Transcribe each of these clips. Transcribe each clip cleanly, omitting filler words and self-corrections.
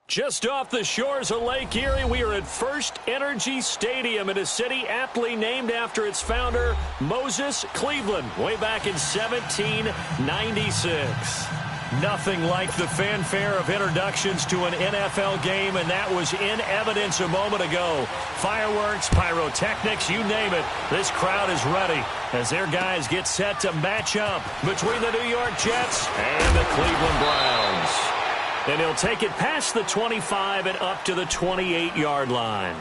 Just off the shores of Lake Erie, we are at First Energy Stadium in a city aptly named after its founder, Moses Cleveland, way back in 1796. Nothing like the fanfare of introductions to an NFL game, and that was in evidence a moment ago. Fireworks, pyrotechnics, you name it. This crowd is ready as their guys get set to match up between the New York Jets and the Cleveland Browns. And he'll take it past the 25 and up to the 28-yard line.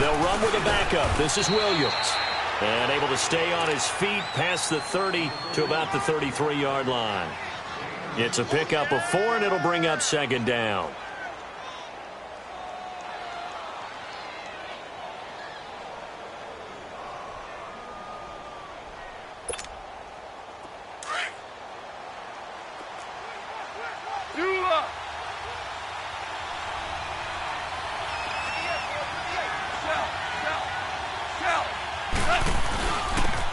They'll run with a backup. This is Williams. And able to stay on his feet past the 30 to about the 33-yard line. It's a pickup of 4, and it'll bring up second down.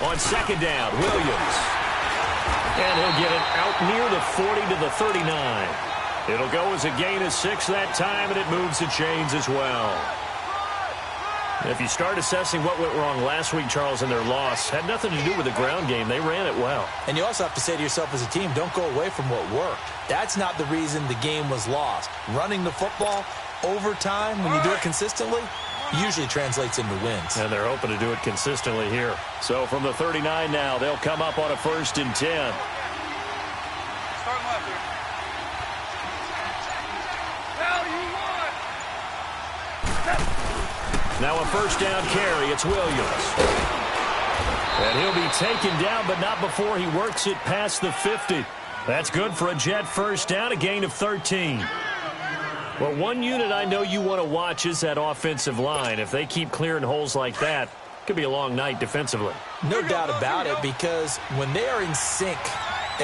On second down, Williams. And he'll get it out near the 40 to the 39. It'll go as a gain of 6 that time, and it moves the chains as well. If you start assessing what went wrong last week, Charles, in their loss, had nothing to do with the ground game. They ran it well. And you also have to say to yourself as a team, don't go away from what worked. That's not the reason the game was lost. Running the football over time, when you do it consistently, usually translates into wins. And they're hoping to do it consistently here. So from the 39 now, they'll come up on a 1st and 10. Now a 1st down carry. It's Williams. And he'll be taken down, but not before he works it past the 50. That's good for a Jet 1st down, a gain of 13. Well, one unit I know you want to watch is that offensive line. If they keep clearing holes like that, it could be a long night defensively. No doubt about it, because when they are in sync,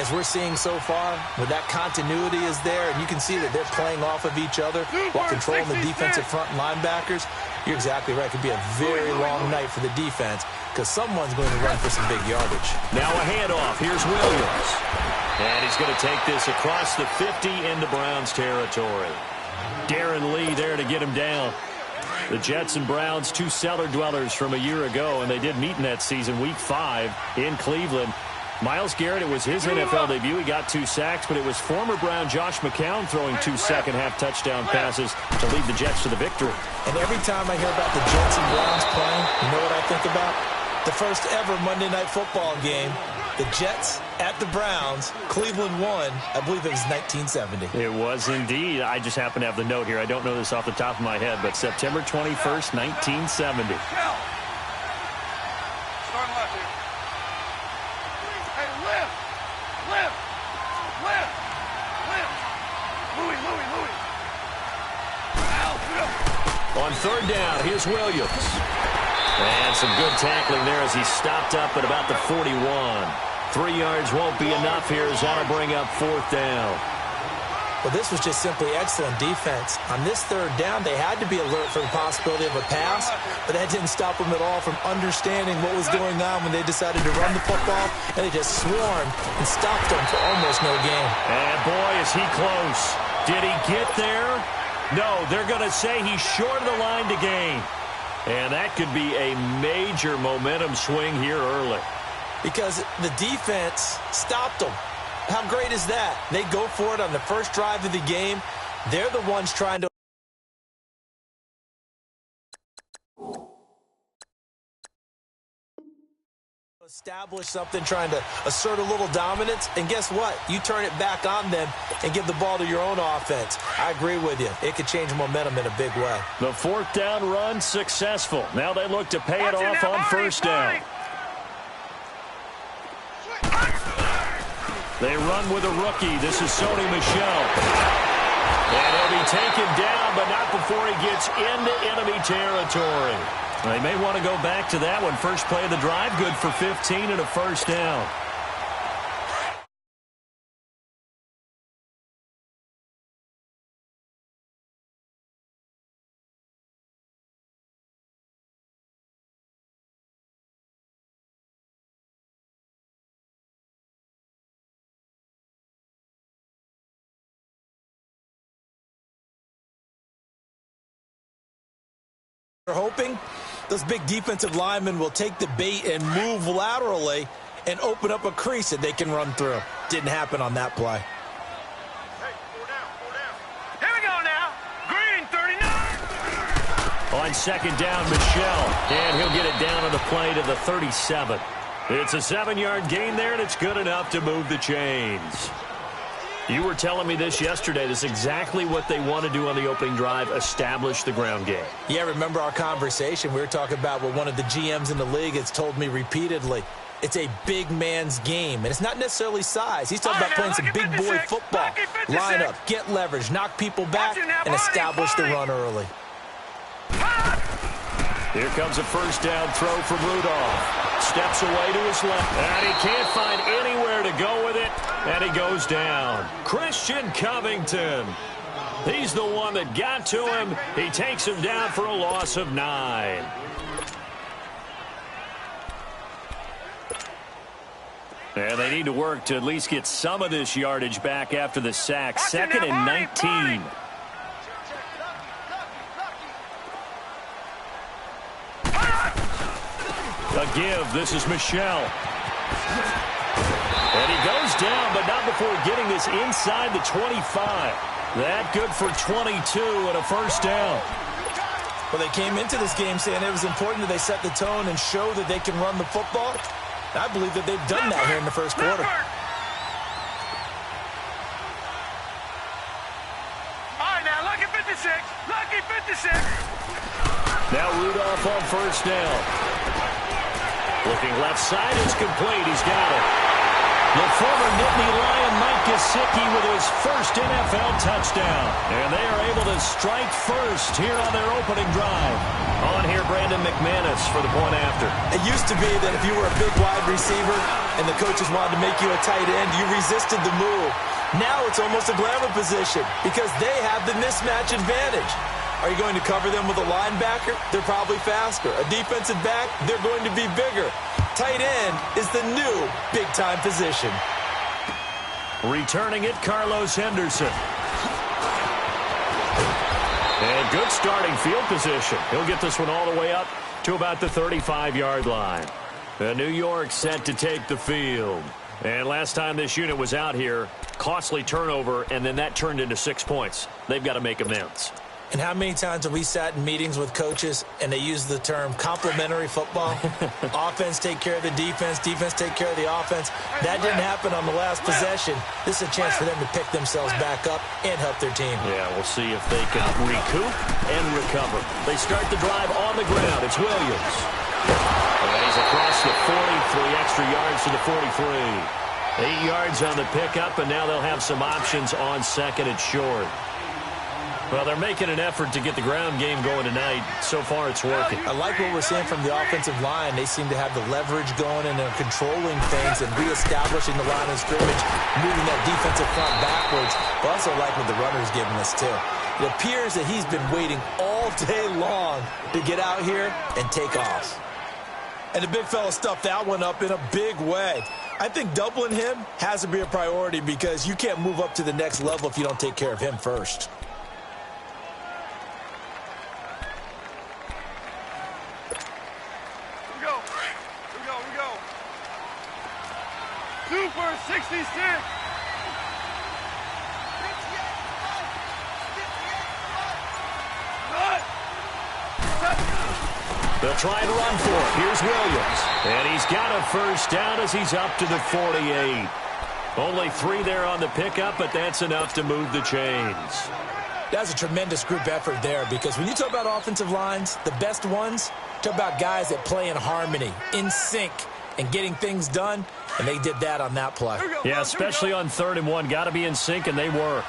as we're seeing so far, when that continuity is there, and you can see that they're playing off of each other while controlling the defensive front linebackers, you're exactly right. It could be a very long night for the defense because someone's going to run for some big yardage. Now a handoff. Here's Williams. And he's going to take this across the 50 into Browns territory. Darren Lee there to get him down. The Jets and Browns, two cellar dwellers from a year ago, and they did meet in that season, Week 5 in Cleveland. Myles Garrett, it was his NFL debut. He got 2 sacks, but it was former Brown Josh McCown throwing 2 second-half touchdown passes to lead the Jets to the victory. And every time I hear about the Jets and Browns playing, you know what I think about? The first ever Monday Night Football game. The Jets at the Browns. Cleveland won. I believe it was 1970. It was indeed. I just happen to have the note here. I don't know this off the top of my head, but September 21st, 1970. On 3rd down, here's Williams. And some good tackling there as he stopped up at about the 41. 3 yards won't be enough here as that'll bring up 4th down. Well, this was just simply excellent defense. On this 3rd down, they had to be alert for the possibility of a pass, but that didn't stop them at all from understanding what was going on when they decided to run the football, and they just swarmed and stopped them for almost no gain. And boy, is he close. Did he get there? No, they're going to say he's short of the line to gain. And that could be a major momentum swing here early. Because the defense stopped them. How great is that? They go for it on the first drive of the game. They're the ones trying to... Establish something, trying to assert a little dominance, and guess what? You turn it back on them and give the ball to your own offense. I agree with you. It could change momentum in a big way. The fourth down run successful. Now they look to pay it off on first down. They run with a rookie. This is Sony Michel. And he'll be taken down, but not before he gets into enemy territory. They may want to go back to that one. First play of the drive, good for 15 and a first down. We're hoping those big defensive linemen will take the bait and move laterally and open up a crease that they can run through. Didn't happen on that play. Hey, four down. Here we go now. Green 39. On second down, Michel. And he'll get it down on the play to the 37. It's a 7-yard gain there, and it's good enough to move the chains. You were telling me this yesterday. This is exactly what they want to do on the opening drive, establish the ground game. Yeah, remember our conversation? We were talking about what one of the GMs in the league has told me repeatedly. It's a big man's game, and it's not necessarily size. He's talking about playing some big boy football. Line up, get leverage, knock people back, and establish the run early. Here comes a first down throw from Rudolph. Steps away to his left. And he can't find anywhere to go with it. And he goes down. Christian Covington. He's the one that got to him. He takes him down for a loss of 9. And they need to work to at least get some of this yardage back after the sack. Second and 19. A give. This is Michel. And he goes down, but not before getting this inside the 25. That good for 22 and a first down. Well, they came into this game saying it was important that they set the tone and show that they can run the football. I believe that they've done that here in the first quarter. All right, now, lucky 56. Lucky 56. Now Rudolph on first down. Looking left side, it's complete. He's got it. The former Nittany Lion, Mike Gesicki, with his first NFL touchdown. And they are able to strike first here on their opening drive. On here, Brandon McManus for the point after. It used to be that if you were a big wide receiver and the coaches wanted to make you a tight end, you resisted the move. Now it's almost a glamour position because they have the mismatch advantage. Are you going to cover them with a linebacker? They're probably faster. A defensive back? They're going to be bigger. Tight end is the new big-time position. Returning it, Carlos Henderson. And good starting field position. He'll get this one all the way up to about the 35-yard line. New York set to take the field. And last time this unit was out here, costly turnover, and then that turned into 6 points. They've got to make amends. And how many times have we sat in meetings with coaches and they use the term complementary football? Offense take care of the defense, defense take care of the offense. That didn't happen on the last possession. This is a chance for them to pick themselves back up and help their team. Yeah, we'll see if they can recoup and recover. They start the drive on the ground. It's Williams. And he's across the 40, 3 extra yards to the 43. 8 yards on the pickup, and now they'll have some options on second and short. Well, they're making an effort to get the ground game going tonight. So far, it's working. I like what we're seeing from the offensive line. They seem to have the leverage going, and they're controlling things and reestablishing the line of scrimmage, moving that defensive front backwards. But also like what the runner's giving us, too. It appears that he's been waiting all day long to get out here and take off. And the big fella stuffed that one up in a big way. I think doubling him has to be a priority because you can't move up to the next level if you don't take care of him first. Super 66. They'll try and run for it. Here's Williams. And he's got a first down as he's up to the 48. Only 3 there on the pickup, but that's enough to move the chains. That's a tremendous group effort there, because when you talk about offensive lines, the best ones, talk about guys that play in harmony, in sync, and getting things done, and they did that on that play. Yeah, especially on 3rd and 1. Got to be in sync, and they were.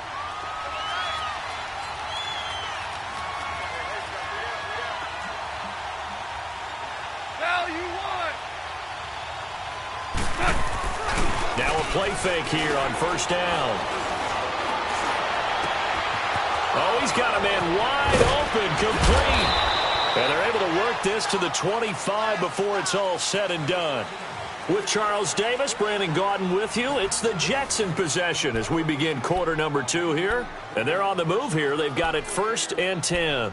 Now a play fake here on 1st down. Oh, he's got a man wide open, complete. And they're able to work this to the 25 before it's all said and done. With Charles Davis, Brandon Gaudin with you. It's the Jets in possession as we begin quarter number 2 here. And they're on the move here. They've got it 1st and 10.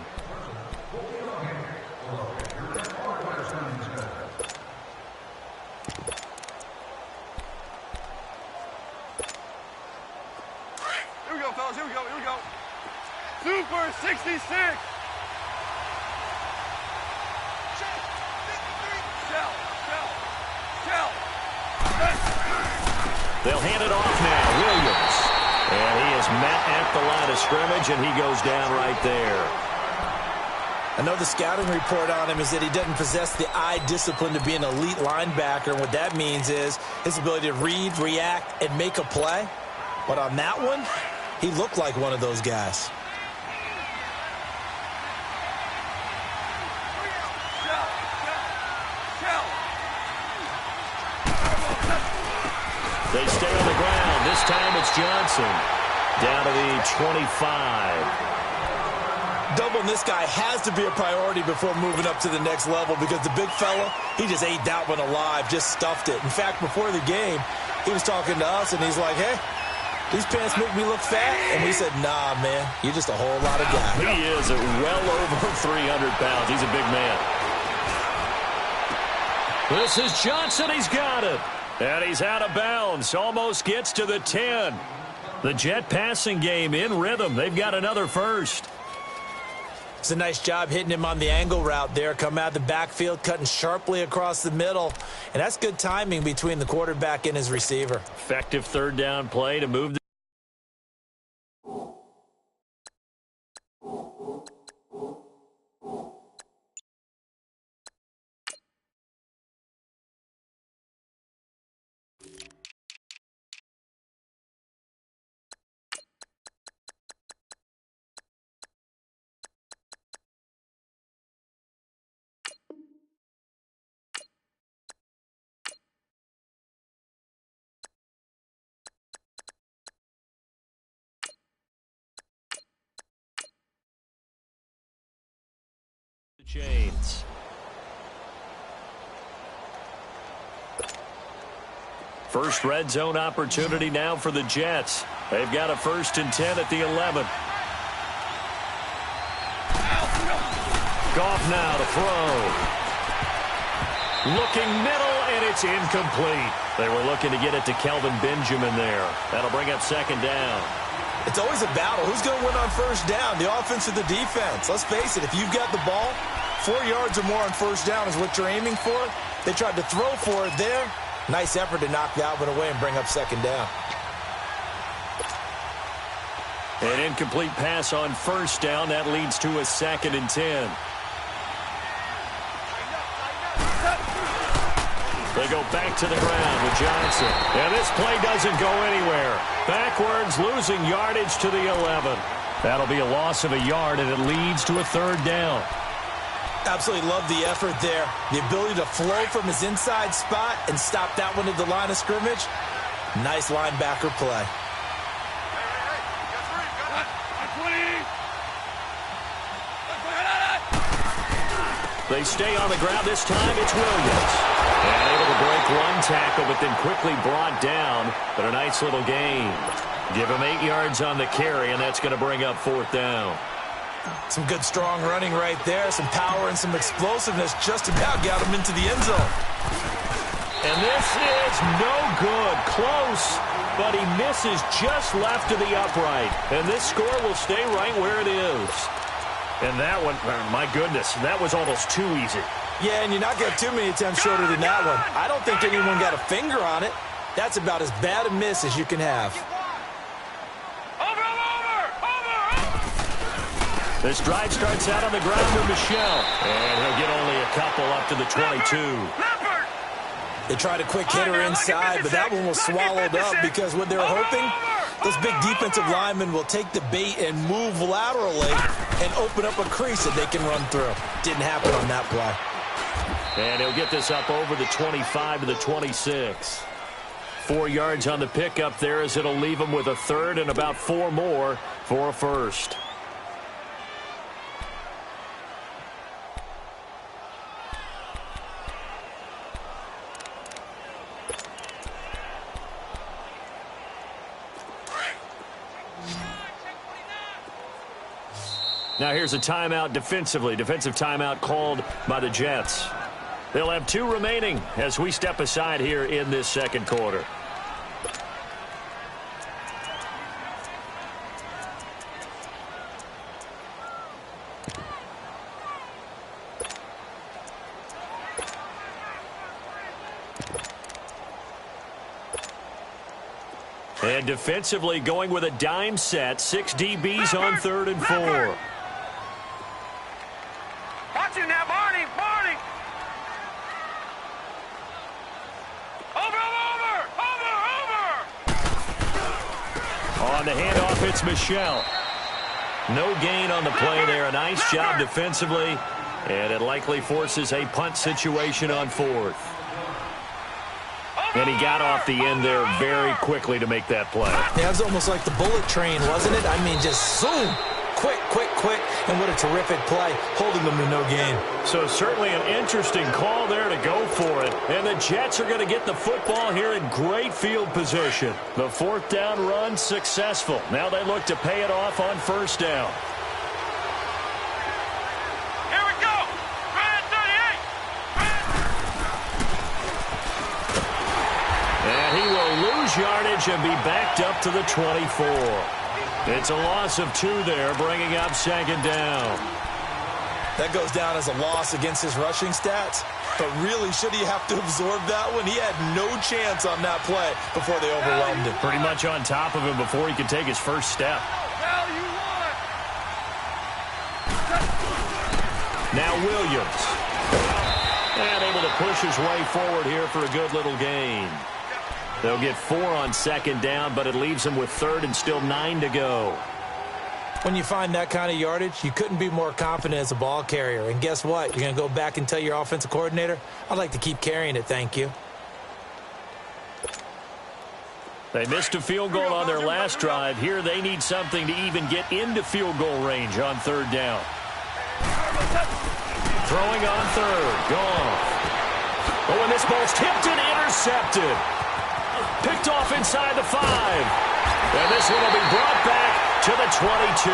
Here we go. Super 66. They'll hand it off now. Williams. And he is met at the line of scrimmage, and he goes down right there. I know the scouting report on him is that he doesn't possess the eye discipline to be an elite linebacker. And what that means is his ability to read, react, and make a play. But on that one, he looked like one of those guys. They stay on the ground. This time it's Johnson. Down to the 25. Doubling this guy has to be a priority before moving up to the next level, because the big fella, he just ate that one alive, just stuffed it. In fact, before the game, he was talking to us, and he's like, hey, these pants make me look fat. And we said, nah, man, you're just a whole lot of guy. He is well over 300 pounds. He's a big man. This is Johnson. He's got it. And he's out of bounds. Almost gets to the 10. The Jet passing game in rhythm. They've got another first. It's a nice job hitting him on the angle route there. Come out of the backfield, cutting sharply across the middle. And that's good timing between the quarterback and his receiver. Effective 3rd down play to move the chains. First red zone opportunity now for the Jets. They've got a 1st and 10 at the 11. Goff now to throw. Looking middle, and it's incomplete. They were looking to get it to Kelvin Benjamin there. That'll bring up 2nd down. It's always a battle. Who's going to win on 1st down, the offense or the defense? Let's face it, if you've got the ball, 4 yards or more on 1st down is what you're aiming for. They tried to throw for it there. Nice effort to knock that one away and bring up 2nd down. An incomplete pass on 1st down. That leads to a 2nd and 10. They go back to the ground with Johnson. And this play doesn't go anywhere. Backwards, losing yardage to the 11. That'll be a loss of a yard, and it leads to a 3rd down. Absolutely love the effort there. The ability to flow from his inside spot and stop that one at the line of scrimmage. Nice linebacker play. They stay on the ground. This time it's Williams. And able to break one tackle, but then quickly brought down. But a nice little gain. Give him 8 yards on the carry, and that's going to bring up 4th down. Some good strong running right there. Some power and some explosiveness just about got him into the end zone. And this is no good. Close, but he misses just left of the upright. And this score will stay right where it is. And that one, my goodness, that was almost too easy. Yeah, and you're not getting too many attempts shorter than that one. I don't think anyone got a finger on it. That's about as bad a miss as you can have. This drive starts out on the ground with Michel. And he'll get only a couple up to the 22. They tried a quick hitter inside, but that one was swallowed up because what they were hoping, those big defensive linemen will take the bait and move laterally and open up a crease that they can run through. Didn't happen on that play. And he'll get this up over the 25 to the 26. 4 yards on the pickup there as it'll leave him with a third and about 4 more for a first. Now here's a timeout defensively. Defensive timeout called by the Jets. They'll have 2 remaining as we step aside here in this second quarter. And defensively going with a dime set. 6 DBs on 3rd and 4. Watch him now, Barney. Barney. Over. On the handoff, it's Michel. No gain on the play there. A nice job defensively. And it likely forces a punt situation on 4th. And he got off the end there very quickly to make that play. Yeah, it was almost like the bullet train, wasn't it? I mean, just zoom. Quick, quick, quick. And what a terrific play, holding them to no gain. So certainly an interesting call there to go for it. And the Jets are going to get the football here in great field position. The 4th down run successful. Now they look to pay it off on 1st down. Here we go. Red 38. And he will lose yardage and be backed up to the 24. It's a loss of 2 there, bringing up 2nd down. That goes down as a loss against his rushing stats. But really, should he have to absorb that one? He had no chance on that play before they overwhelmed him. Pretty much on top of him before he could take his first step. Now Williams. And able to push his way forward here for a good little gain. They'll get 4 on 2nd down, but it leaves them with 3rd and still 9 to go. When you find that kind of yardage, you couldn't be more confident as a ball carrier. And guess what? You're going to go back and tell your offensive coordinator, I'd like to keep carrying it, thank you. They missed a field goal on their last drive. Here they need something to even get into field goal range on 3rd down. Throwing on 3rd. Goff. Oh, and this ball's tipped and intercepted. Picked off inside the 5. And this one will be brought back to the 22.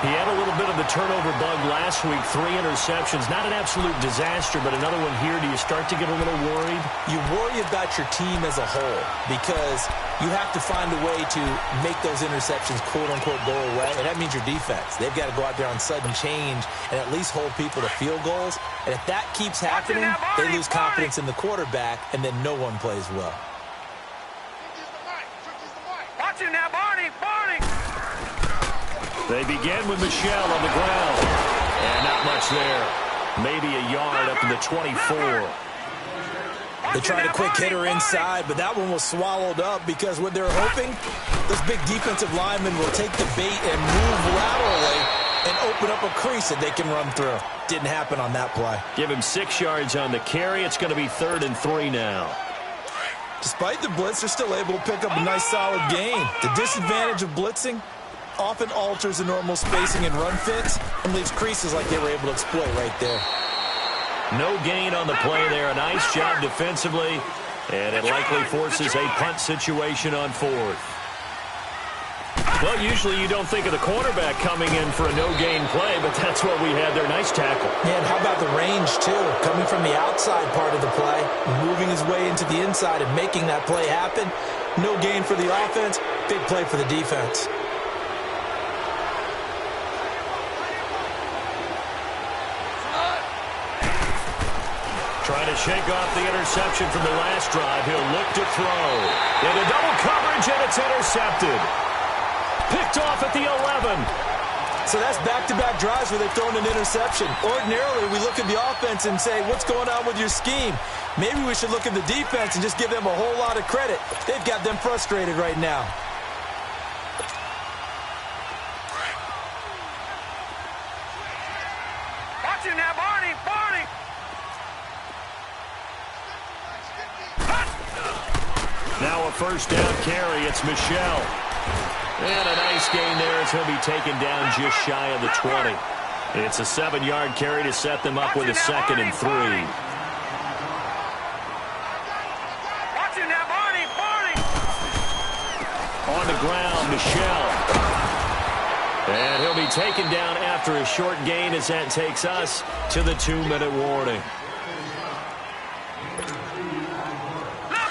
He had a little bit of the turnover bug last week. 3 interceptions. Not an absolute disaster, but another one here. Do you start to get a little worried? You worry about your team as a whole because you have to find a way to make those interceptions quote-unquote go away, and that means your defense. They've got to go out there on sudden change and at least hold people to field goals. And if that keeps happening, they lose confidence in the quarterback, and then no one plays well. Watch him now, Barney. Barney. They begin with Michel on the ground. And not much there. Maybe a yard up to the 24. They tried a quick hitter inside, but that one was swallowed up because what they're hoping, those big defensive linemen will take the bait and move laterally and open up a crease that they can run through. Didn't happen on that play. Give him 6 yards on the carry. It's going to be 3rd and 3 now. Despite the blitz, they're still able to pick up a nice solid gain. The disadvantage of blitzing often alters the normal spacing and run fits and leaves creases like they were able to exploit right there. No gain on the play there. A nice job defensively. And it likely forces a punt situation on 4th. Well, usually you don't think of the quarterback coming in for a no-gain play, but that's what we had there. Nice tackle. Yeah, and how about the range, too? Coming from the outside part of the play, moving his way into the inside and making that play happen. No gain for the offense, big play for the defense. Trying to shake off the interception from the last drive. He'll look to throw. Into double coverage, and it's intercepted. Picked off at the 11. So that's back-to-back drives where they've thrown an interception. Ordinarily, we look at the offense and say, what's going on with your scheme? Maybe we should look at the defense and just give them a whole lot of credit. They've got them frustrated right now. Watch him now, Barney. Barney. Now a first down carry. It's Michelle. And a nice gain there as he'll be taken down just shy of the 20. It's a 7-yard carry to set them up with a 2nd and 3. Watch him now, Barney. Barney. On the ground, Michelle. And he'll be taken down after a short gain as that takes us to the 2-minute warning.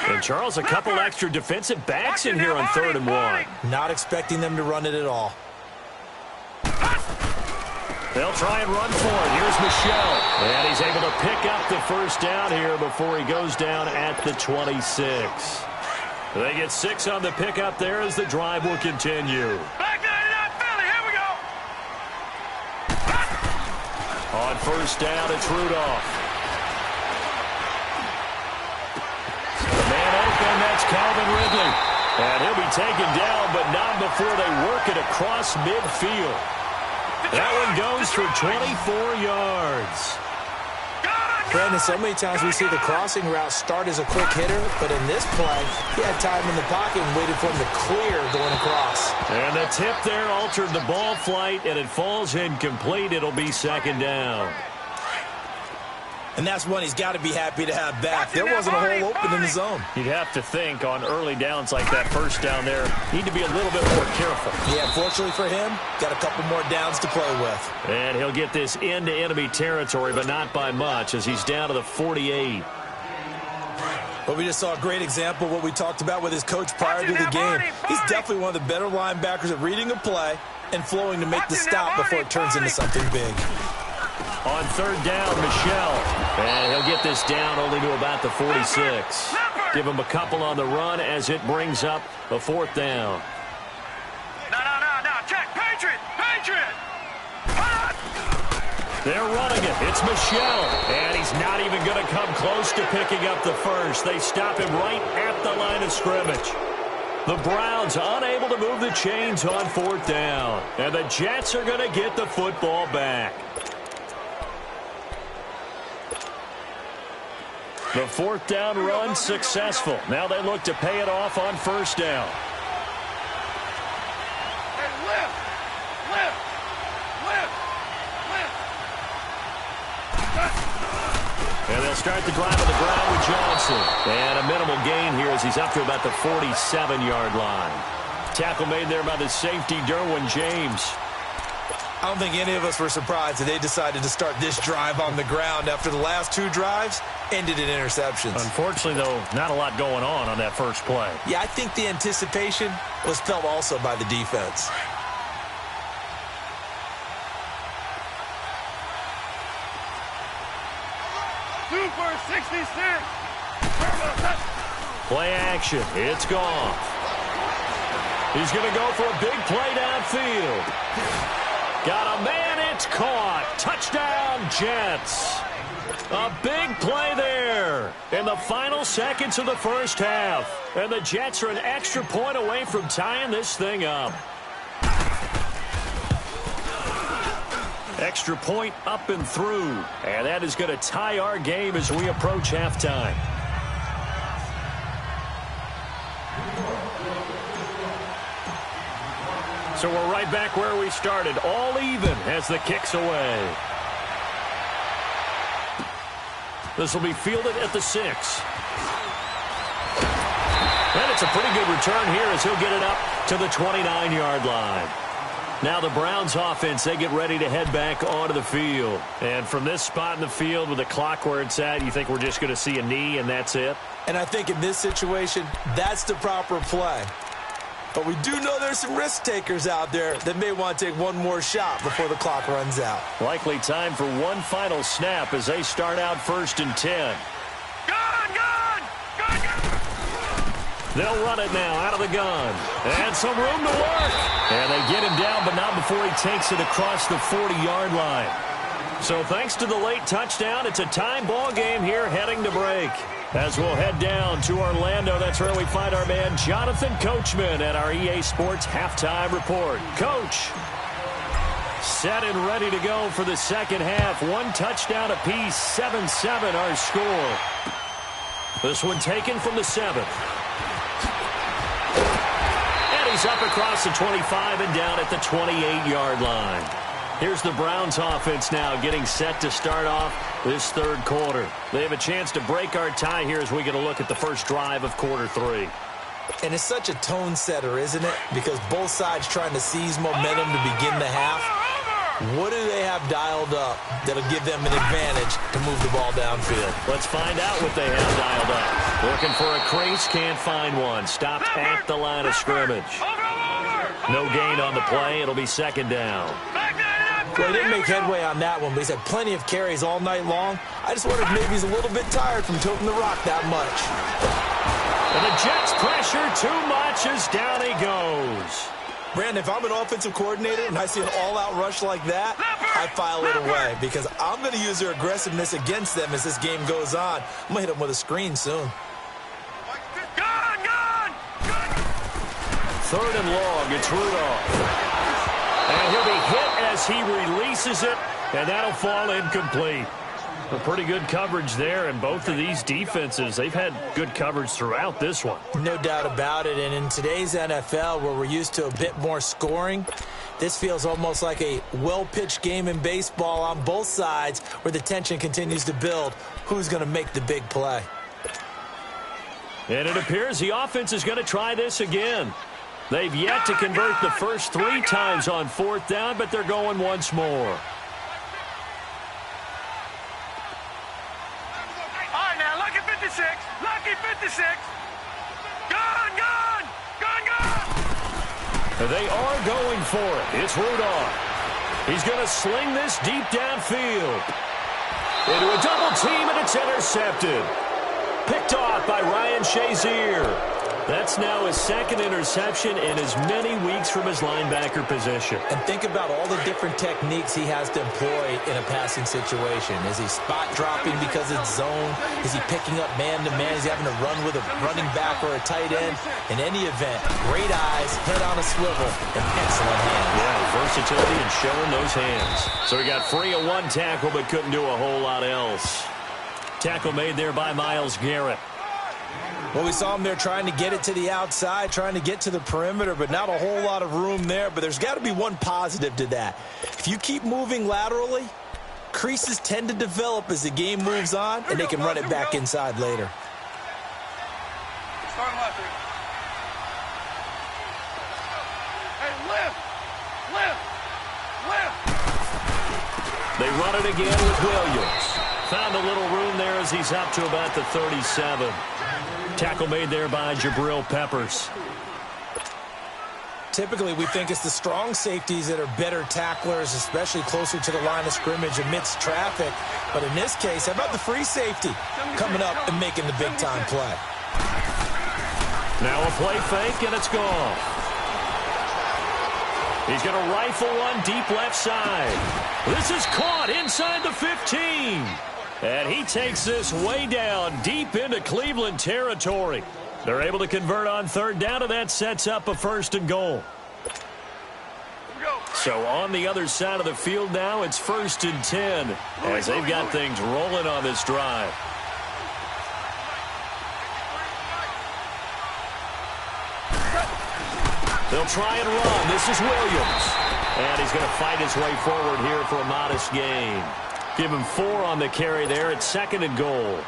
And, Charles, a couple extra defensive backs in here on 3rd and 1. Not expecting them to run it at all. They'll try and run for it. Here's Michelle. And he's able to pick up the first down here before he goes down at the 26. They get 6 on the pickup there as the drive will continue. Back 99 Philly. Here we go. On first down, it's Rudolph. And that's Calvin Ridley. And he'll be taken down, but not before they work it across midfield. That one goes for 24 yards. Brandon, so many times we see the crossing route start as a quick hitter, but in this play, he had time in the pocket and waited for him to clear going across. And the tip there altered the ball flight, and it falls incomplete. It'll be 2nd down. And that's one he's got to be happy to have back. There wasn't a hole open in the zone. You'd have to think on early downs like that first down there, need to be a little bit more careful. Yeah, fortunately for him, got a couple more downs to play with. And he'll get this into enemy territory, but not by much as he's down to the 48. But we just saw a great example of what we talked about with his coach prior to the game. He's definitely one of the better linebackers at reading a play and flowing to make the stop before it turns into something big. On 3rd down, Michelle. And he'll get this down only to about the 46. Give him a couple on the run as it brings up a 4th down. No. Check. Patriot. Patriot. They're running it. It's Michelle. And he's not even going to come close to picking up the first. They stop him right at the line of scrimmage. The Browns unable to move the chains on 4th down. And the Jets are going to get the football back. The 4th down run successful. Now they look to pay it off on 1st down. Hey, lift. And they'll start the drive on the ground with Johnson. And a minimal gain here as he's up to about the 47-yard line. Tackle made there by the safety, Derwin James. I don't think any of us were surprised that they decided to start this drive on the ground after the last 2 drives ended in interceptions. Unfortunately, though, not a lot going on that first play. Yeah, I think the anticipation was felt also by the defense. Super 66. Play action. It's gone. He's going to go for a big play downfield. Got a man. It's caught. Touchdown, Jets. A big play there in the final seconds of the first half. And the Jets are an extra point away from tying this thing up. Extra point up and through. And that is going to tie our game as we approach halftime. So we're right back where we started, all even as the kick's away. This will be fielded at the 6. And it's a pretty good return here as he'll get it up to the 29-yard line. Now the Browns offense, they get ready to head back onto the field. And from this spot in the field with the clock where it's at, you think we're just going to see a knee and that's it? And I think in this situation, that's the proper play. But we do know there's some risk takers out there that may want to take one more shot before the clock runs out. Likely time for one final snap as they start out 1st and 10. They'll run it now out of the gun. And some room to work. And they get him down, but not before he takes it across the 40-yard line. So thanks to the late touchdown, it's a time ball game here heading to break. As we'll head down to Orlando, that's where we find our man Jonathan Coachman at our EA Sports Halftime Report. Coach, set and ready to go for the second half. One touchdown apiece, 7-7 our score. This one taken from the 7th. And he's up across the 25 and down at the 28-yard line. Here's the Browns offense now getting set to start off this third quarter. They have a chance to break our tie here as we get a look at the first drive of quarter 3. And it's such a tone setter, isn't it? Because both sides trying to seize momentum to begin the half. What do they have dialed up that'll give them an advantage to move the ball downfield? Let's find out what they have dialed up. Looking for a crease, can't find one. Stopped at the line of scrimmage. No gain on the play. It'll be second down. Well, he didn't make headway on that one, but he's had plenty of carries all night long. I just wonder if maybe he's a little bit tired from toting the rock that much. And the Jets pressure too much as down he goes. Brandon, if I'm an offensive coordinator and I see an all-out rush like that, I file it away because I'm going to use their aggressiveness against them as this game goes on. I'm going to hit them with a screen soon. Third and long, it's Rudolph. And he'll be hit as he releases it, and that'll fall incomplete. A pretty good coverage there, and both of these defenses, they've had good coverage throughout this one. No doubt about it, and in today's NFL, where we're used to a bit more scoring, this feels almost like a well-pitched game in baseball on both sides where the tension continues to build. Who's going to make the big play? And it appears the offense is going to try this again. They've yet to convert the first 3 times on 4th down, but they're going once more. All right, now, lucky 56. Lucky 56. Gun! They are going for it. It's Rudolph. He's going to sling this deep downfield. Into a double team, and it's intercepted. Picked off by Ryan Shazier. That's now his 2nd interception in as many weeks from his linebacker position. And think about all the different techniques he has to employ in a passing situation. Is he spot dropping because it's zone? Is he picking up man-to-man? Is he having to run with a running back or a tight end? In any event, great eyes, head on a swivel, and excellent hands. Yeah, versatility and showing those hands. So he got free of one tackle but couldn't do a whole lot else. Tackle made there by Myles Garrett. Well, we saw him there trying to get it to the outside, trying to get to the perimeter, but not a whole lot of room there. But there's got to be one positive to that. If you keep moving laterally, creases tend to develop as the game moves on, and they can run it back inside later. Start left here. Hey, lift! They run it again with Williams. Found a little room there as he's up to about the 37. Tackle made there by Jabril Peppers. Typically, we think it's the strong safeties that are better tacklers, especially closer to the line of scrimmage amidst traffic. But in this case, how about the free safety coming up and making the big-time play? Now a play fake, and it's gone. He's going to rifle one deep left side. This is caught inside the 15. And he takes this way down deep into Cleveland territory. They're able to convert on 3rd down, and that sets up a 1st and goal. So on the other side of the field now, it's 1st and 10 as they've got things rolling on this drive. They'll try and run. This is Williams. And he's going to fight his way forward here for a modest gain. Give him 4 on the carry there at 2nd and goal.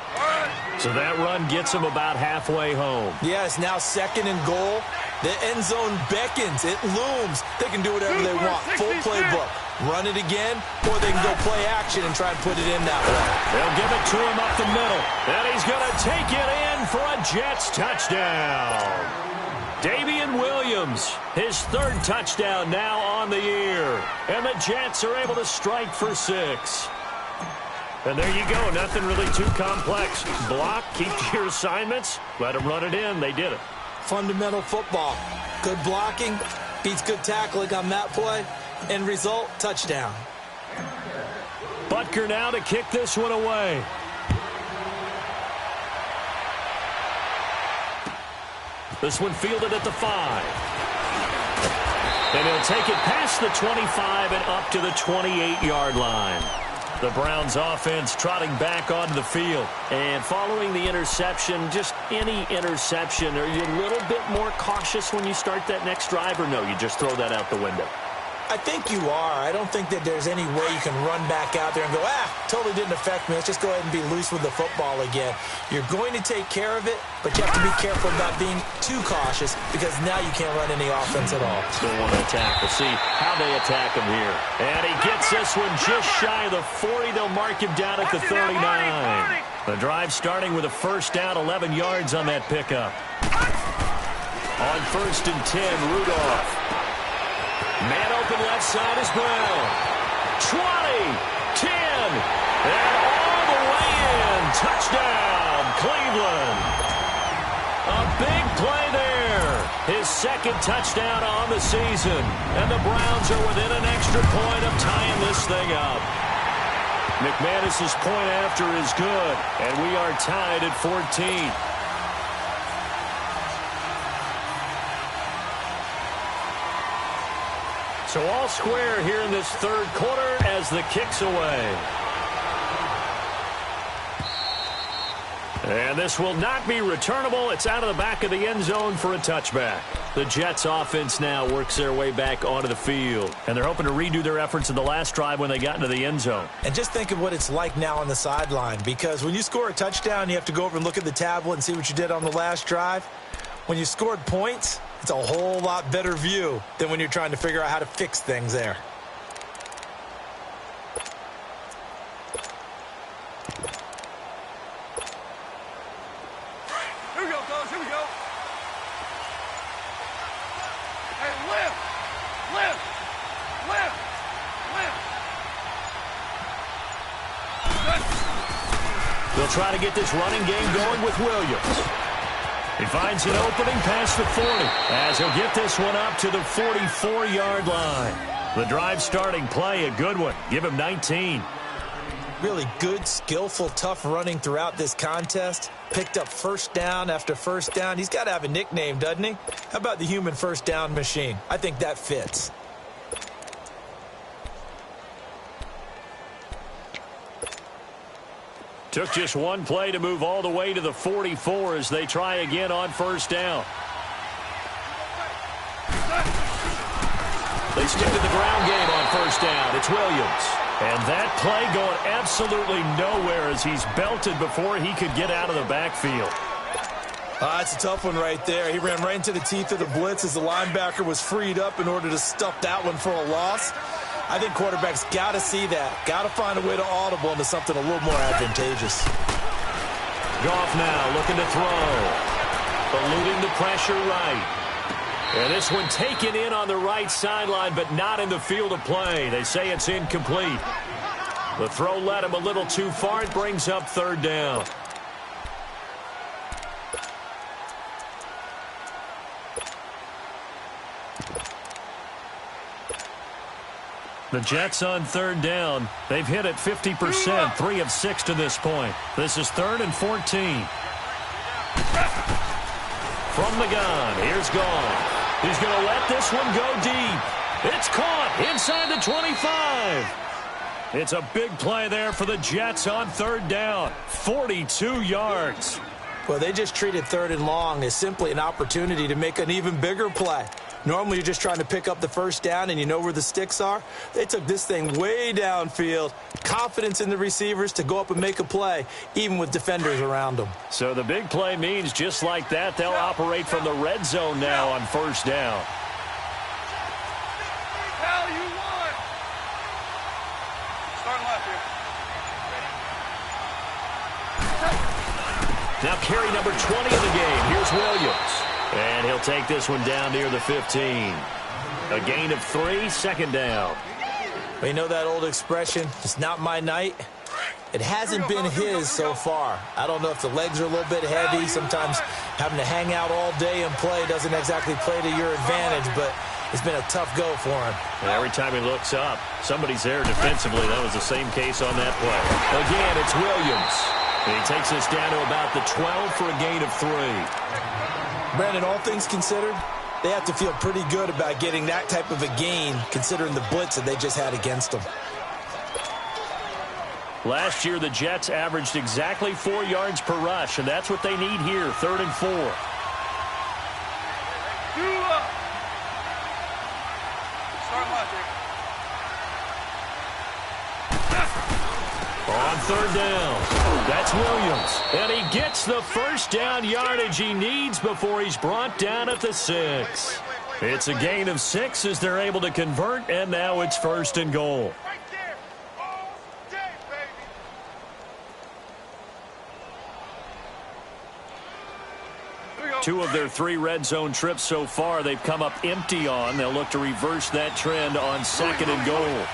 So that run gets him about halfway home. Yeah, it's now 2nd and goal. The end zone beckons. It looms. They can do whatever they want. Full playbook. Run it again, or they can go play action and try and put it in that way. They'll give it to him up the middle. And he's going to take it in for a Jets touchdown. Damian Williams, his third touchdown now on the year. And the Jets are able to strike for 6. And there you go. Nothing really too complex. Block, keep to your assignments, let them run it in. They did it. Fundamental football. Good blocking beats good tackling on that play. End result, touchdown. Butker now to kick this one away. This one fielded at the 5. And he'll take it past the 25 and up to the 28-yard line. The Browns offense trotting back onto the field. And following the interception, just any interception, are you a little bit more cautious when you start that next drive, or no, you just throw that out the window? I think you are. I don't think that there's any way you can run back out there and go, totally didn't affect me. Let's just go ahead and be loose with the football again. You're going to take care of it, but you have to be careful about being too cautious because now you can't run any offense at all. Still want to attack. We'll see how they attack him here. And he gets this one just shy of the 40. They'll mark him down at the 39. The drive starting with a first down, 11 yards on that pickup. On 1st and 10, Rudolph. Man open left side is Brown. 20, 10, and all the way in. Touchdown, Cleveland. A big play there. His second touchdown on the season. And the Browns are within an extra point of tying this thing up. McManus's point after is good, and we are tied at 14. So all square here in this third quarter as the kick's away. And this will not be returnable. It's out of the back of the end zone for a touchback. The Jets offense now works their way back onto the field. And they're hoping to redo their efforts in the last drive when they got into the end zone. And just think of what it's like now on the sideline. Because when you score a touchdown, you have to go over and look at the tablet and see what you did on the last drive. When you scored points, it's a whole lot better view than when you're trying to figure out how to fix things there. Here we go, fellas. Here we go. Hey, lift. Lift. Lift. Lift. They'll try to get this running game going with Williams. He finds an opening past the 40 as he'll get this one up to the 44-yard line. The drive starting play, a good one. Give him 19. Really good, skillful, tough running throughout this contest. Picked up first down after first down. He's got to have a nickname, doesn't he? How about the human first down machine? I think that fits. Took just one play to move all the way to the 44 as they try again on first down. They stick to the ground game on first down. It's Williams. And that play going absolutely nowhere as he's belted before he could get out of the backfield. It's a tough one right there. He ran right into the teeth of the blitz as the linebacker was freed up in order to stuff that one for a loss. I think quarterbacks got to see that. Got to find a way to audible into something a little more advantageous. Goff now looking to throw. Eluding the pressure right. And this one taken in on the right sideline, but not in the field of play. They say it's incomplete. The throw led him a little too far. It brings up third down. The Jets on third down. They've hit it 50%, 3 of 6 to this point. This is 3rd and 14. From the gun, here's Goff. He's going to let this one go deep. It's caught inside the 25. It's a big play there for the Jets on third down. 42 yards. Well, they just treated 3rd and long as simply an opportunity to make an even bigger play. Normally, you're just trying to pick up the first down and you know where the sticks are. They took this thing way downfield. Confidence in the receivers to go up and make a play, even with defenders around them. So the big play means just like that, they'll operate from the red zone now on first down. Hell, you won. Starting left here. Now carry number 20 in the game. Here's Williams. And he'll take this one down near the 15. A gain of 3, second down. Well, you know that old expression, it's not my night? It hasn't been his so far. I don't know if the legs are a little bit heavy. Sometimes having to hang out all day and play doesn't exactly play to your advantage, but it's been a tough go for him. And every time he looks up, somebody's there defensively. That was the same case on that play. Again, it's Williams. And he takes us down to about the 12 for a gain of 3. Brandon, all things considered, they have to feel pretty good about getting that type of a gain, considering the blitz that they just had against them. Last year, the Jets averaged exactly 4 yards per rush, and that's what they need here, 3rd and 4. On 3rd down, that's Williams. And he gets the first down yardage he needs before he's brought down at the 6. It's a gain of 6 as they're able to convert, and now it's 1st and goal. Two of their 3 red zone trips so far they've come up empty on. They'll look to reverse that trend on 2nd and goal.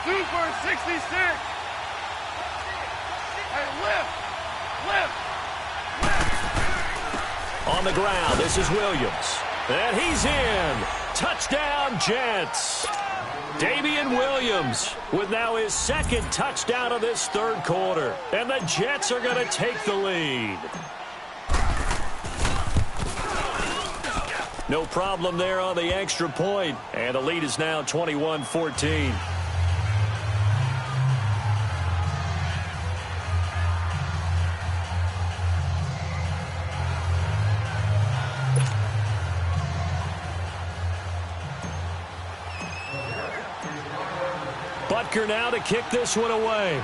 2 for 66. Hey, lift. On the ground, this is Williams. And he's in. Touchdown, Jets. Damian Williams with now his 2nd touchdown of this 3rd quarter. And the Jets are going to take the lead. No problem there on the extra point. And the lead is now 21-14. Butker now to kick this one away.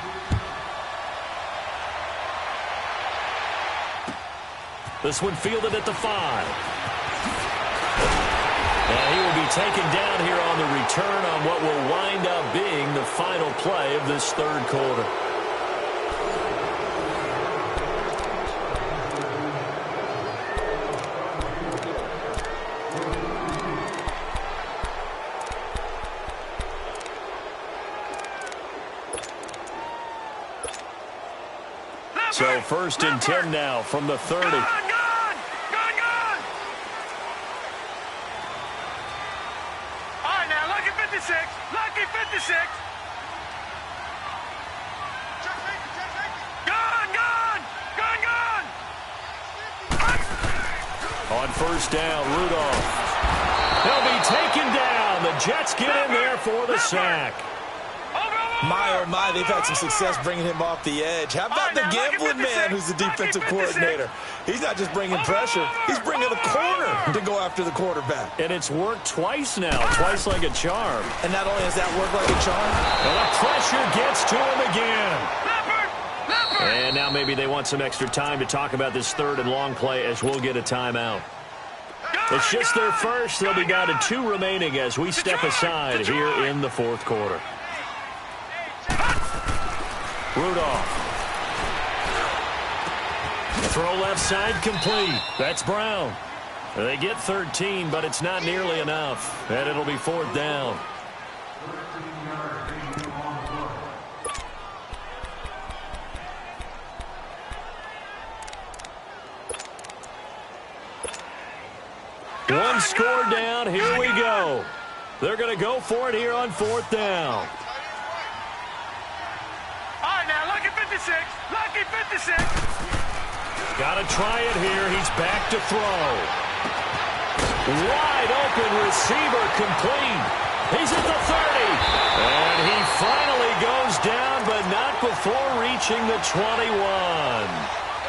This one fielded at the 5. And he will be taken down here on the return on what will wind up being the final play of this 3rd quarter. So 1st and 10 now from the 30. Gone. All right, now, lucky 56. Lucky 56. Gone. On 1st down, Rudolph. He'll be taken down. The Jets get in there for the sack. My, oh my, they've had some success bringing him off the edge. How about the gambling man who's the defensive coordinator? He's not just bringing pressure, he's bringing a corner to go after the quarterback. And it's worked twice now, twice like a charm. And not only has that worked like a charm, well, the pressure gets to him again. And now maybe they want some extra time to talk about this 3rd and long play as we'll get a timeout. It's just their first. They'll be down to 2 remaining as we step aside here in the 4th quarter. Rudolph. Throw left side complete. That's Brown. They get 13, but it's not nearly enough. And it'll be 4th down. One score down. Here we go. They're going to go for it here on 4th down. All right, now, lucky 56. Lucky 56. Got to try it here. He's back to throw. Wide open receiver complete. He's at the 30. And he finally goes down, but not before reaching the 21.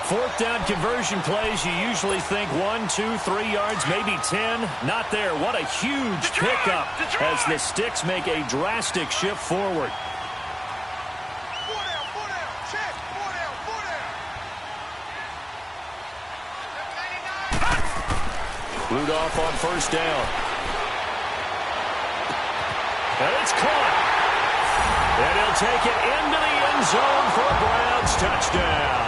4th down conversion plays, you usually think 1, 2, 3 yards, maybe 10. Not there. What a huge pickup as the Sticks make a drastic shift forward. Rudolph on 1st down. And it's caught. And he'll take it into the end zone for a Browns touchdown.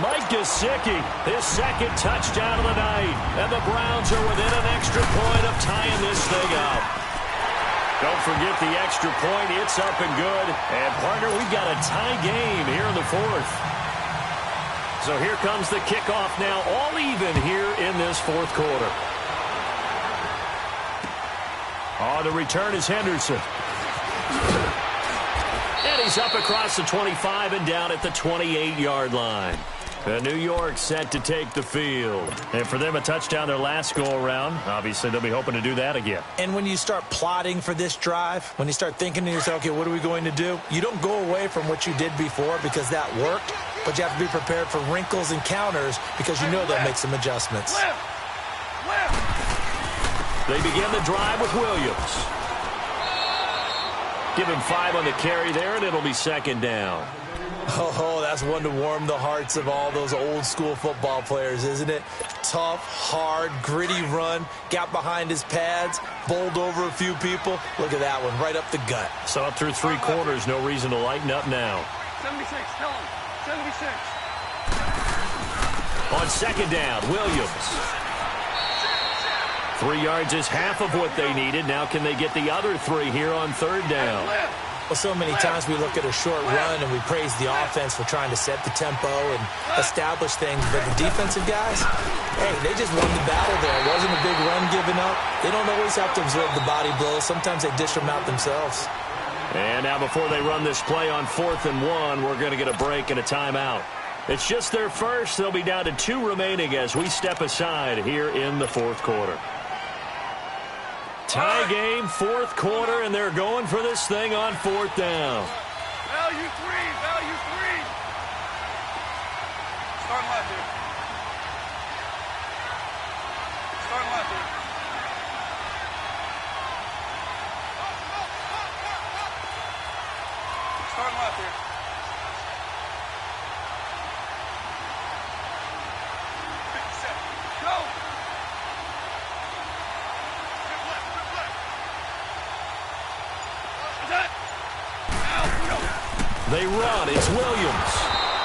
Mike Gesicki, his second touchdown of the night. And the Browns are within an extra point of tying this thing up. Don't forget the extra point. It's up and good. And, partner, we've got a tie game here in the fourth. So here comes the kickoff now, all even here in this fourth quarter. On the return is Henderson. And he's up across the 25 and down at the 28-yard line. New York set to take the field. And for them, a touchdown their last go-around. Obviously, they'll be hoping to do that again. And when you start plotting for this drive, when you start thinking to yourself, okay, what are we going to do? You don't go away from what you did before because that worked, but you have to be prepared for wrinkles and counters because you know they'll make some adjustments. They begin the drive with Williams. Give him 5 on the carry there, and it'll be second down. Oh, that's one to warm the hearts of all those old-school football players, isn't it? Tough, hard, gritty run, got behind his pads, bowled over a few people. Look at that one, right up the gut. So up through 3 quarters, no reason to lighten up now. 76, tell him. 76. On second down, Williams. 3 yards is half of what they needed. Now can they get the other 3 here on third down? Well, so many times we look at a short run and we praise the offense for trying to set the tempo and establish things. But the defensive guys, hey, they just won the battle there. It wasn't a big run given up. They don't always have to absorb the body blows. Sometimes they dish them out themselves. And now before they run this play on 4th and 1, we're going to get a break and a timeout. It's just their first. They'll be down to 2 remaining as we step aside here in the fourth quarter. Tie game, fourth quarter, and they're going for this thing on 4th down. Value 3, value 3. Start left here. Start left here. Start left here. 57. Go! They run. It's Williams.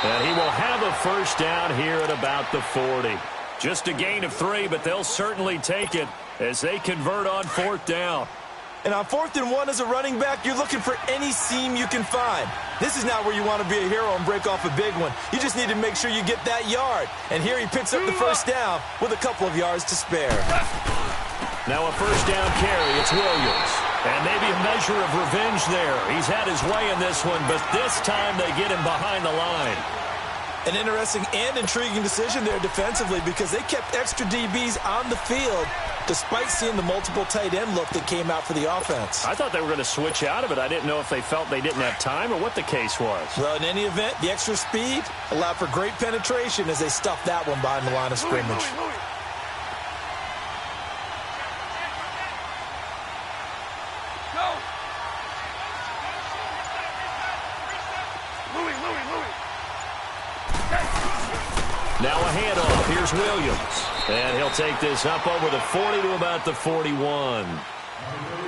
And he will have a first down here at about the 40. Just a gain of 3, but they'll certainly take it as they convert on 4th down. And on 4th and 1 as a running back, you're looking for any seam you can find. This is not where you want to be a hero and break off a big one. You just need to make sure you get that yard. And here he picks up the first down with a couple of yards to spare. Now a first down carry. It's Williams. And maybe a measure of revenge there. He's had his way in this one, but this time they get him behind the line. An interesting and intriguing decision there defensively because they kept extra DBs on the field despite seeing the multiple tight end look that came out for the offense. I thought they were going to switch out of it. I didn't know if they felt they didn't have time or what the case was. Well, in any event, the extra speed allowed for great penetration as they stuffed that one behind the line of scrimmage. Now a handoff. Here's Williams. And he'll take this up over the 40 to about the 41.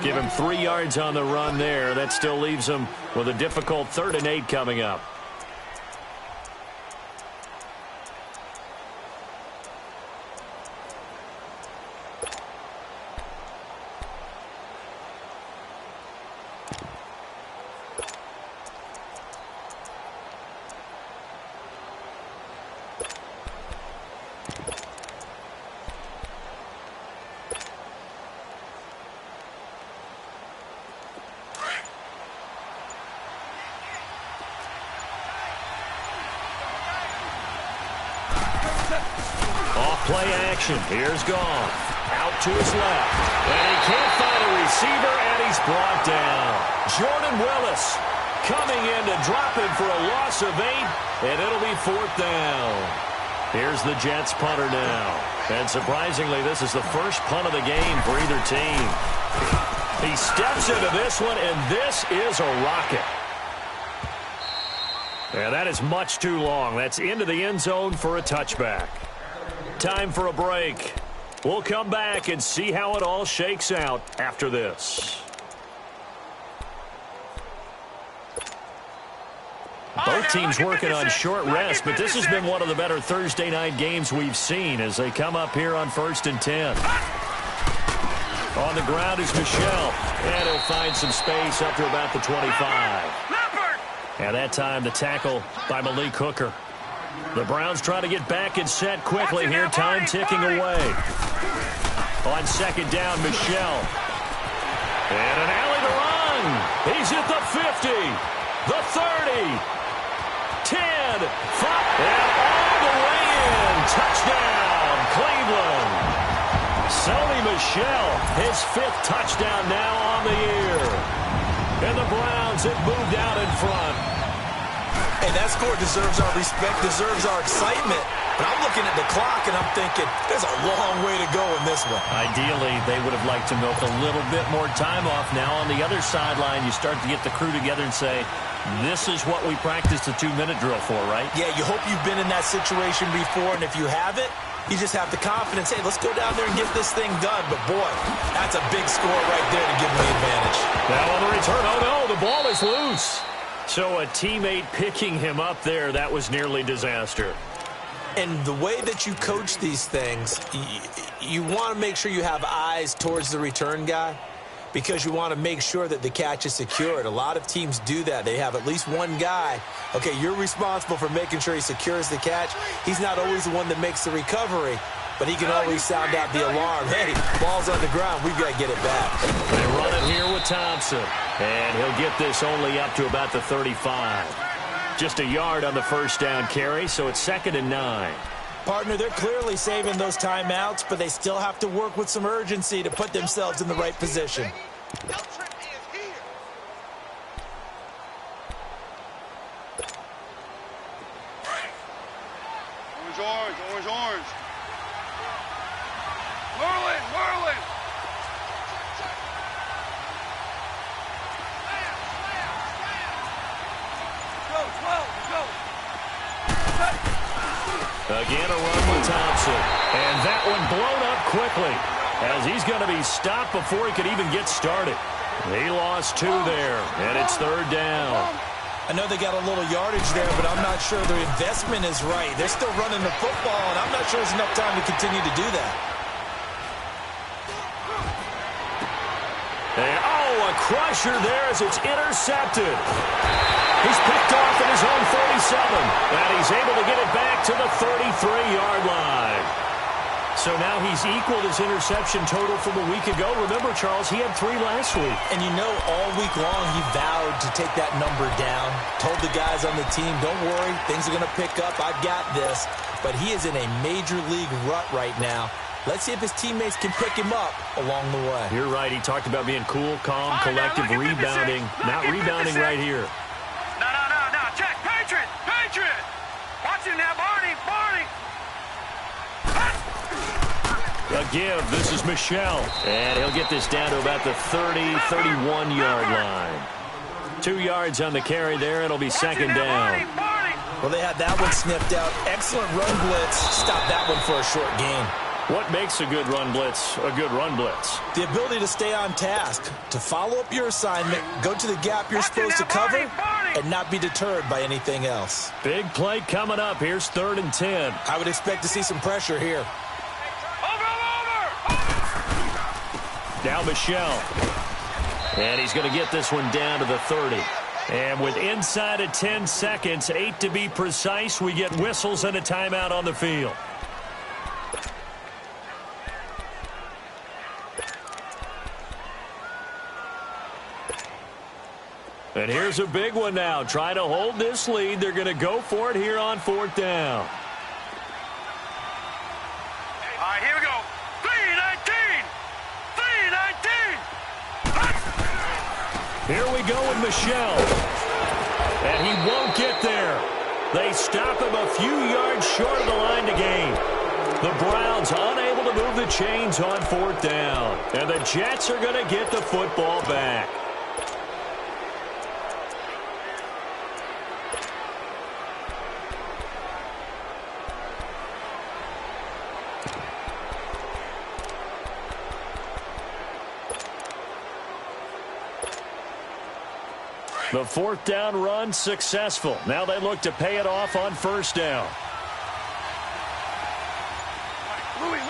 Give him 3 yards on the run there. That still leaves him with a difficult 3rd and 8 coming up. Play action. Here's Goff. Out to his left. And he can't find a receiver, and he's brought down. Jordan Willis coming in to drop him for a loss of 8, and it'll be 4th down. Here's the Jets punter now. And surprisingly, this is the first punt of the game for either team. He steps into this one, and this is a rocket. And that is much too long. That's into the end zone for a touchback. Time for a break. We'll come back and see how it all shakes out after this. The Both teams working on short rest, but this has been one of the better Thursday night games we've seen as they come up here on 1st and 10. On the ground is Michel, and he'll find some space up to about the 25. And that time the tackle by Malik Hooker. The Browns trying to get back and set quickly here, time ticking away. On 2nd down, Michel. And an alley to run. He's at the 50, the 30, 10, 5, and all the way in. Touchdown, Cleveland. Sony Michel, his 5th touchdown now on the year. And the Browns have moved out in front. Hey, that score deserves our respect, deserves our excitement. But I'm looking at the clock, and I'm thinking, there's a long way to go in this one. Ideally, they would have liked to milk a little bit more time off. Now, on the other sideline, you start to get the crew together and say, this is what we practiced the 2-minute drill for, right? Yeah, you hope you've been in that situation before, and if you haven't, you just have the confidence, hey, let's go down there and get this thing done. But, boy, that's a big score right there to give them the advantage. Now on the return, oh, no, the ball is loose. So a teammate picking him up there, that was nearly disaster. And the way that you coach these things, you want to make sure you have eyes towards the return guy because you want to make sure that the catch is secured. A lot of teams do that. They have at least one guy. Okay, you're responsible for making sure he secures the catch. He's not always the one that makes the recovery, but he can always sound out the alarm. Hey, ball's on the ground. We've got to get it back. They run it here with Thompson, and he'll get this only up to about the 35. Just a yard on the 1st down carry, so it's 2nd and 9. Partner, they're clearly saving those timeouts, but they still have to work with some urgency to put themselves in the right position. Orange, orange, orange. Whirling, whirling. Go. Again, a run with Thompson. And that one blown up quickly as he's going to be stopped before he could even get started. He lost 2 there, and it's 3rd down. I know they got a little yardage there, but I'm not sure their investment is right. They're still running the football, and I'm not sure there's enough time to continue to do that. And, oh, a crusher there as it's intercepted. He's picked off at his own 37, and he's able to get it back to the 33-yard line. So now he's equaled his interception total from a week ago. Remember, Charles, he had 3 last week. And you know, all week long he vowed to take that number down. Told the guys on the team, don't worry, things are going to pick up. I've got this. But he is in a major league rut right now. Let's see if his teammates can pick him up along the way. You're right. He talked about being cool, calm, collective, rebounding. Not rebounding right here. No. Check. Patriot. Watch him now, Barney. A give. This is Michel. And he'll get this down to about the 30-31-yard line. 2 yards on the carry there. It'll be 2nd down. Well, they had that one sniffed out. Excellent run blitz. Stop that one for a short gain. What makes a good run blitz a good run blitz? The ability to stay on task, to follow up your assignment, go to the gap you're supposed to cover, and not be deterred by anything else. Big play coming up. Here's 3rd and 10. I would expect to see some pressure here. Now Michel. And he's going to get this one down to the 30. And with inside of 10 seconds, 8 to be precise, we get whistles and a timeout on the field. And here's a big one now. Trying to hold this lead. They're going to go for it here on 4th down. All right, here we go. 3-19. Here we go with Michel. And he won't get there. They stop him a few yards short of the line to gain. The Browns unable to move the chains on 4th down. And the Jets are going to get the football back. The fourth down run successful. Now they look to pay it off on first down. Louis.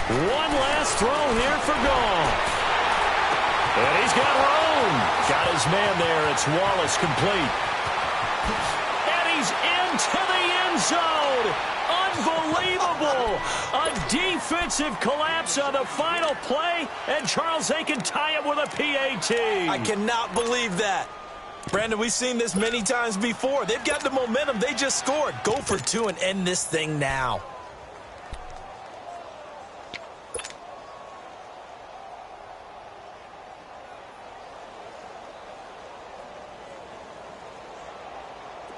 One last throw here for Goff. And he's got room. Got his man there. It's Wallace complete. And he's into the end zone. Unbelievable. A defensive collapse on the final play. And Charles, they can tie it with a PAT. I cannot believe that. Brandon, we've seen this many times before. They've got the momentum. They just scored. Go for two and end this thing now.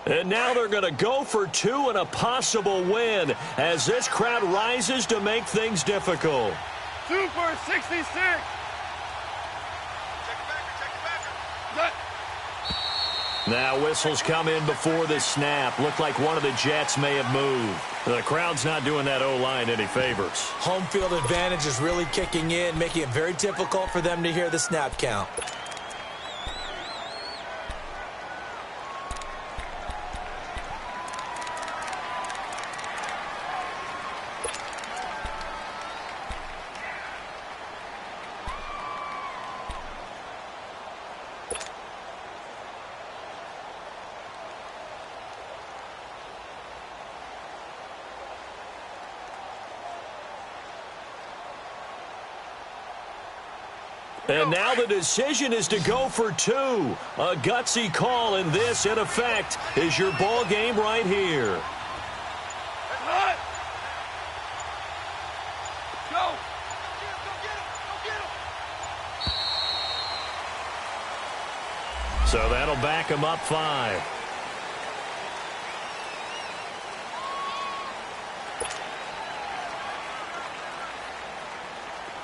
And now they're going to go for two and a possible win as this crowd rises to make things difficult. 2 for 66. Check the backer. Now whistles come in before the snap. Looked like one of the Jets may have moved. The crowd's not doing that O-line any favors. Home field advantage is really kicking in, making it very difficult for them to hear the snap count. And now the decision is to go for two. A gutsy call, and this, in effect, is your ball game right here. Go. So that'll back him up 5.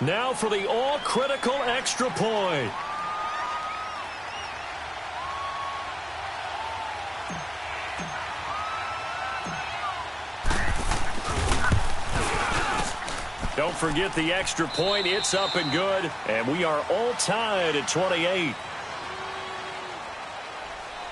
Now for the all-critical extra point. Don't forget the extra point. It's up and good, and we are all tied at 28.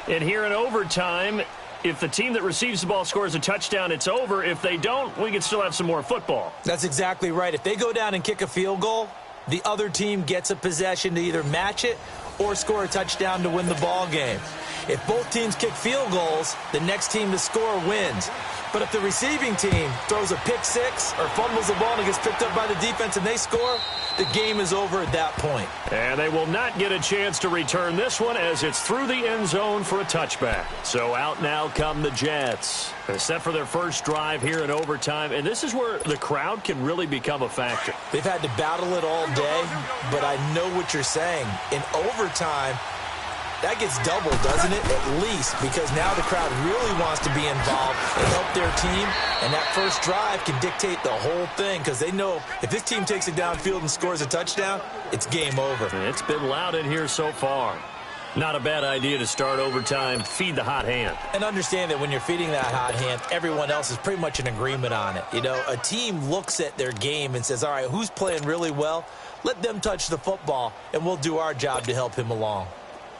And here in overtime, if the team that receives the ball scores a touchdown, it's over. If they don't, we can still have some more football. That's exactly right. If they go down and kick a field goal, the other team gets a possession to either match it or score a touchdown to win the ball game. If both teams kick field goals, the next team to score wins. But if the receiving team throws a pick six or fumbles the ball and it gets picked up by the defense and they score, the game is over at that point. And they will not get a chance to return this one as it's through the end zone for a touchback. So out now come the Jets. They're set for their first drive here in overtime, and this is where the crowd can really become a factor. They've had to battle it all day, but I know what you're saying. In overtime, that gets doubled, doesn't it? At least, because now the crowd really wants to be involved and help their team, and that first drive can dictate the whole thing because they know if this team takes it downfield and scores a touchdown, it's game over. It's been loud in here so far. Not a bad idea to start overtime. Feed the hot hand. And understand that when you're feeding that hot hand, everyone else is pretty much in agreement on it. You know, a team looks at their game and says, all right, who's playing really well? Let them touch the football, and we'll do our job to help him along.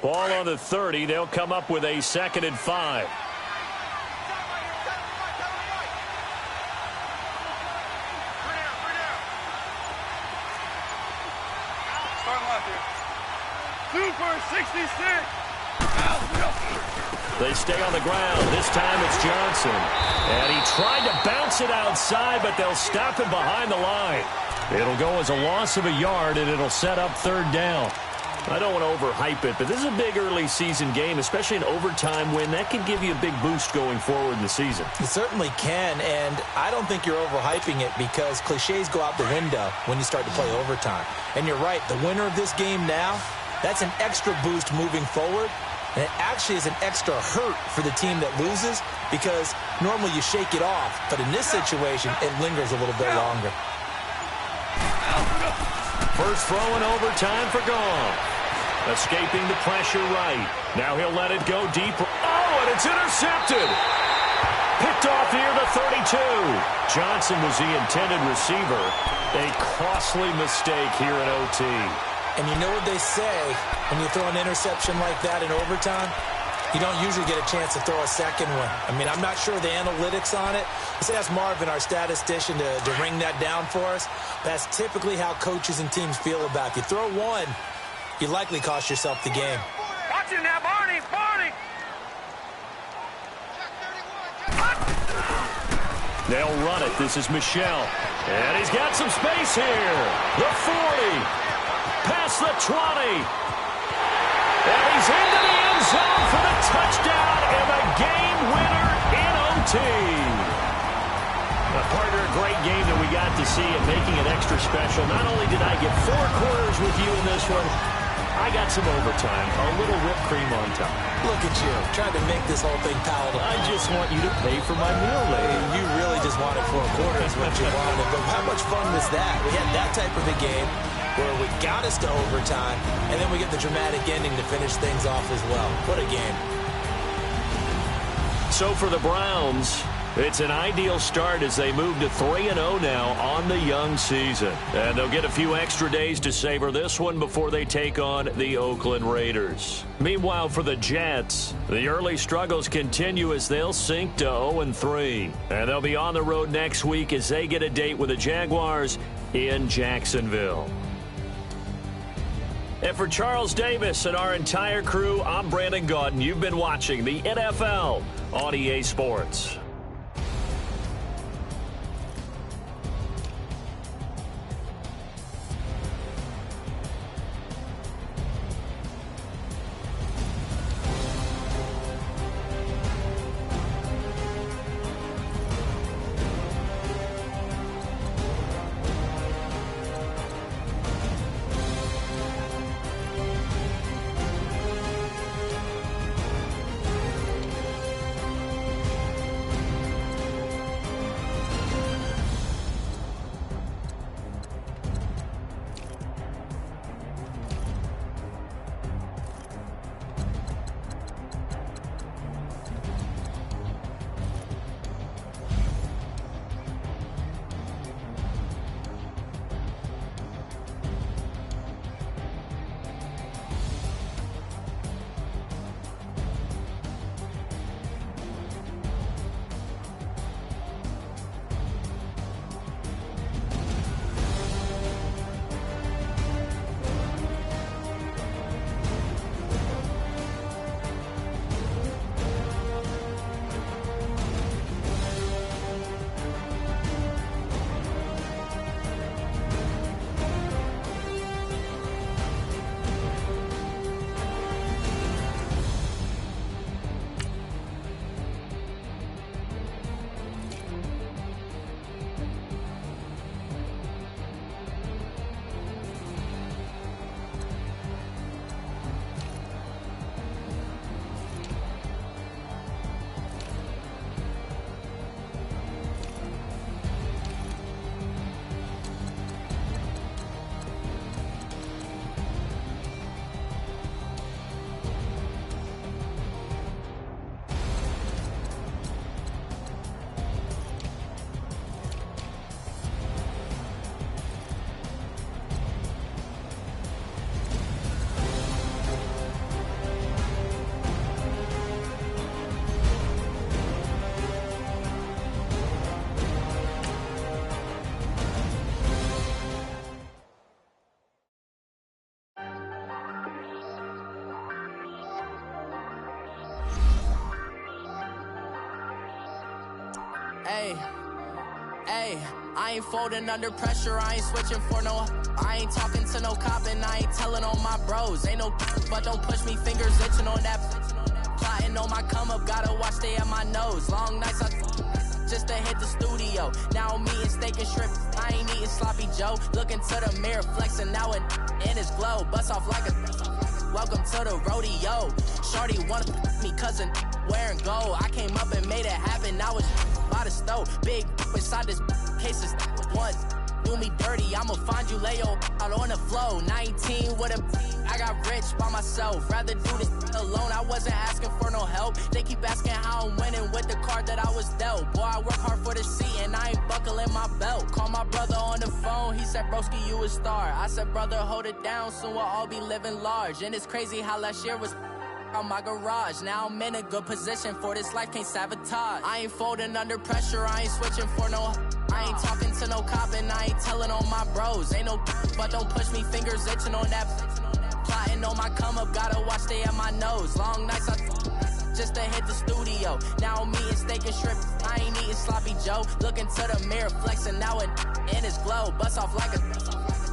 Ball on the 30. They'll come up with a 2nd and 5. Start left here. 2 for 66. They stay on the ground. This time it's Johnson. And he tried to bounce it outside, but they'll stop him behind the line. It'll go as a loss of a yard, and it'll set up 3rd down. I don't want to overhype it, but this is a big early season game, especially an overtime win. That can give you a big boost going forward in the season. It certainly can, and I don't think you're overhyping it because cliches go out the window when you start to play overtime. And you're right, the winner of this game now, that's an extra boost moving forward, and it actually is an extra hurt for the team that loses because normally you shake it off, but in this situation, it lingers a little bit longer. First throw in overtime for Goff. Escaping the pressure right. Now he'll let it go deep. Oh, and it's intercepted. Picked off near the 32. Johnson was the intended receiver. A costly mistake here in OT. And you know what they say when you throw an interception like that in overtime? You don't usually get a chance to throw a second one. I mean, I'm not sure the analytics on it. Let's ask Marvin, our statistician, to ring that down for us. That's typically how coaches and teams feel about it. If you throw one, you likely cost yourself the game. Watch him now, Barney! Barney! They'll run it. This is Michelle. And he's got some space here. The 40. Past the 20. And he's into the end zone for the touchdown and the game winner in OT. Partner, a great game that we got to see and making it extra special. Not only did I get 4 quarters with you in this one, I got some overtime, a little whipped cream on top. Look at you, trying to make this whole thing palatable. I just want you to pay for my meal later. You really just wanted 4 quarters, what you wanted. But how much fun was that? We had that type of a game where we got us to overtime, and then we get the dramatic ending to finish things off as well. What a game. So for the Browns, it's an ideal start as they move to 3-0 now on the young season. And they'll get a few extra days to savor this one before they take on the Oakland Raiders. Meanwhile, for the Jets, the early struggles continue as they'll sink to 0-3. And they'll be on the road next week as they get a date with the Jaguars in Jacksonville. And for Charles Davis and our entire crew, I'm Brandon Gaudin. You've been watching the NFL on EA Sports. Hey, I ain't folding under pressure, I ain't switching for no. I ain't talking to no cop and I ain't telling on my bros. Ain't no but don't push me, fingers itching on that. Plotting on my come up, gotta watch stay at my nose. Long nights just to hit the studio. Now I'm eating steak and shrimp, I ain't eating sloppy Joe. Looking to the mirror, flexing now and in his glow. Bust off like a welcome to the rodeo. Shorty wanna me cousin wearing gold. I came up and made it happen, I was by the stove. Big inside this case is once do me dirty, I'ma find you lay your out on the flow. 19 with a I got rich by myself, rather do this alone. I wasn't asking for no no help. They keep asking how I'm winning with the card that I was dealt. Boy, I work hard for the seat and I ain't buckling my belt. Call my brother on the phone, he said, broski, you a star. I said, brother, hold it down, soon we'll all be living large. And it's crazy how last year was on my garage. Now I'm in a good position for this life, can't sabotage. I ain't folding under pressure, I ain't switching for no. I ain't talking to no cop and I ain't telling on my bros. Ain't no but don't push me, fingers itching on that. Plotting on my come up, gotta watch stay at my nose. Long nights I just to hit the studio. Now I'm eating steak and shrimp, I ain't eating sloppy Joe. Looking to the mirror, flexing now and in his glow. Bust off like a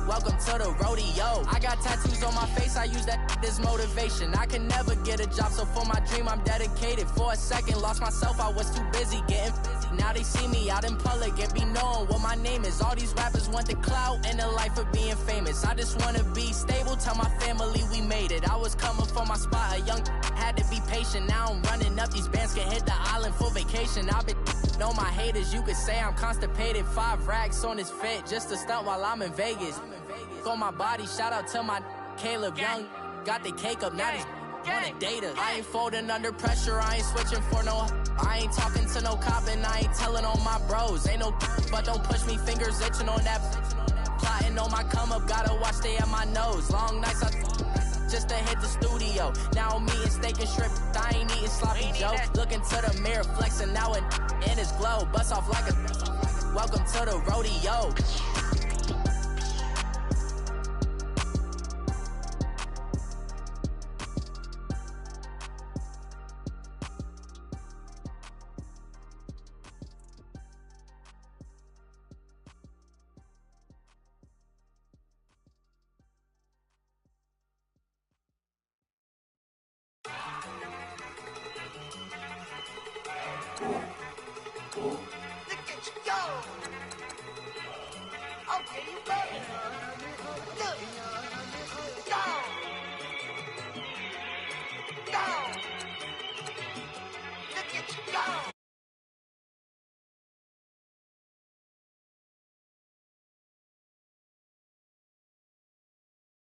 welcome to the rodeo. I got tattoos on my face, I use that as motivation. I can never get a job, so for my dream I'm dedicated. For a second, lost myself, I was too busy getting now they see me out in public and be knowing what my name is. All these rappers want the clout and the life of being famous. I just wanna be stable, tell my family we made it. I was coming from my spot, a young had to be patient. Now I'm running up, these bands can hit the island for vacation. I've been know my haters, you could say I'm constipated. 5 racks on his fit, just to stunt while I'm in Vegas. On my body, shout out to my Caleb Young. Got the cake up, now he's wanna date us. I ain't folding under pressure, I ain't switching for no. I ain't talking to no cop and I ain't telling on my bros. Ain't no but don't push me, fingers itching on that. Plotting on my come up, gotta watch stay at my nose. Long nights I just to hit the studio. Now I'm eating steak and shrimp, I ain't eating sloppy Joe. Looking to the mirror, flexing now and in his glow. Bust off like a welcome to the rodeo.